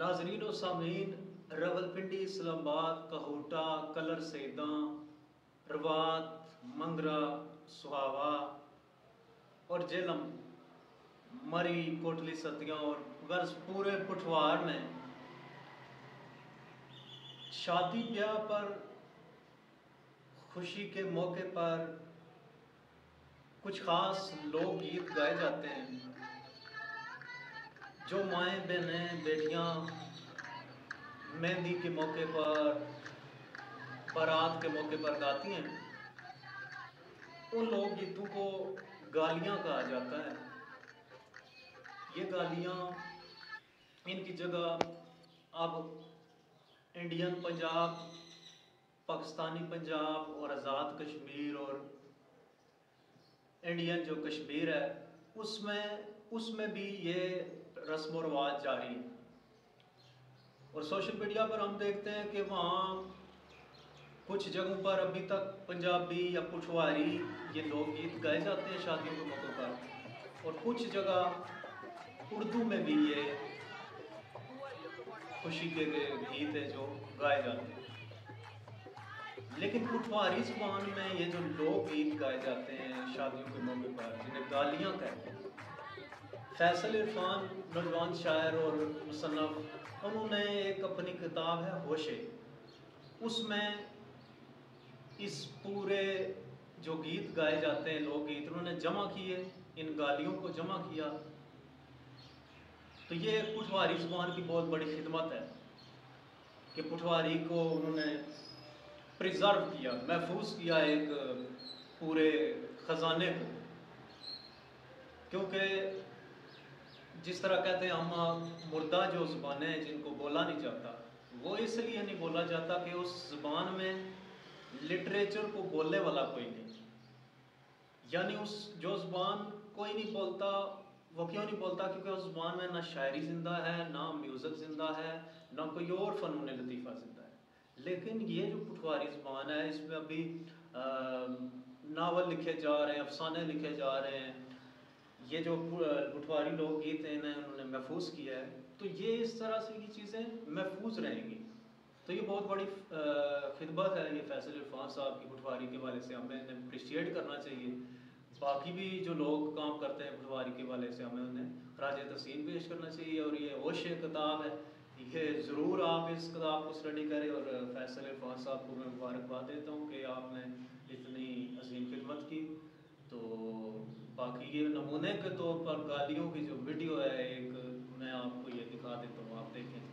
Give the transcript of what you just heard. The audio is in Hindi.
नाजरीन और सामीन, रावलपिंडी, इस्लामाबाद, कहूटा, कलर सैदा, रवात, मंगरा, सुहावा और जेलम, मरी, कोटली सतियाँ और गर्ज पूरे पुठवार में शादी ब्याह पर, खुशी के मौके पर कुछ खास लोक गीत गाए जाते हैं जो माएँ बहनें बेटियाँ मेहंदी के मौके पर, बारात के मौके पर गाती हैं। उन लोक गीतों को गालियाँ कहा जाता है। ये गालियाँ, इनकी जगह अब इंडियन पंजाब, पाकिस्तानी पंजाब और आज़ाद कश्मीर और इंडियन जो कश्मीर है उसमें भी ये रस्म व रवाज जारी है। और सोशल मीडिया पर हम देखते हैं कि वहाँ कुछ जगहों पर अभी तक पंजाबी या पुठवारी ये लोकगीत गाए जाते हैं शादियों के मौक़ों पर, और कुछ जगह उर्दू में भी ये खुशी के गीत है जो गाए जाते हैं। लेकिन पुठवारी ज़बान में ये जो लोकगीत गाए जाते हैं शादियों के मौके पर, जिन्हें गालियाँ कहते हैं, फैसल इरफान नौजवान शायर और मुसन्नफ़, उन्होंने एक अपनी किताब है होशे, उसमें इस पूरे जो गीत गाए जाते हैं लोकगीत उन्होंने जमा किए, इन गालियों को जमा किया। तो ये पुठवारी ज़बान की बहुत बड़ी खिदमत है कि पुठवारी को उन्होंने प्रिजर्व किया, महफूज किया एक पूरे ख़जाने को। क्योंकि जिस तरह कहते हैं हम मुर्दा जो ज़बानें हैं जिनको बोला नहीं जाता, वो इसलिए नहीं बोला जाता कि उस ज़बान में लिटरेचर को बोलने वाला कोई नहीं, यानी उस जो ज़बान कोई नहीं बोलता, वो क्यों नहीं बोलता? क्योंकि उस ज़बान में ना शायरी ज़िंदा है, ना म्यूज़िक ज़िंदा है, ना कोई और फ़नून लतीफ़ा ज़िंदा है। लेकिन ये जो पुठवारी ज़बान है, इसमें अभी नावल लिखे जा रहे हैं, अफसाने लिखे जा रहे हैं, ये जो पुठवारी लोकगीत हैं इन्हें उन्होंने महफूज किया है। तो ये इस तरह से ये चीज़ें महफूज रहेंगी। तो ये बहुत बड़ी खिदमत है ये फैसल इरफान साहब की पुठवारी के वाले से, हमें इन्हें अप्रिशिएट करना चाहिए। बाकी भी जो लोग काम करते हैं पुठवारी के वाले से, हमें उन्हें खराज तहसीन पेश करना चाहिए। और ये होशे किताब है, ये ज़रूर आप इस किताब को स्टडी करें। और फैसल इरफान साहब को मैं मुबारकबाद देता हूँ कि आपने इतनी अजीम खिदमत की। तो बाकी ये नमूने के तौर पर गालियों की जो वीडियो है एक, मैं आपको ये दिखा देता हूँ, आप देखें।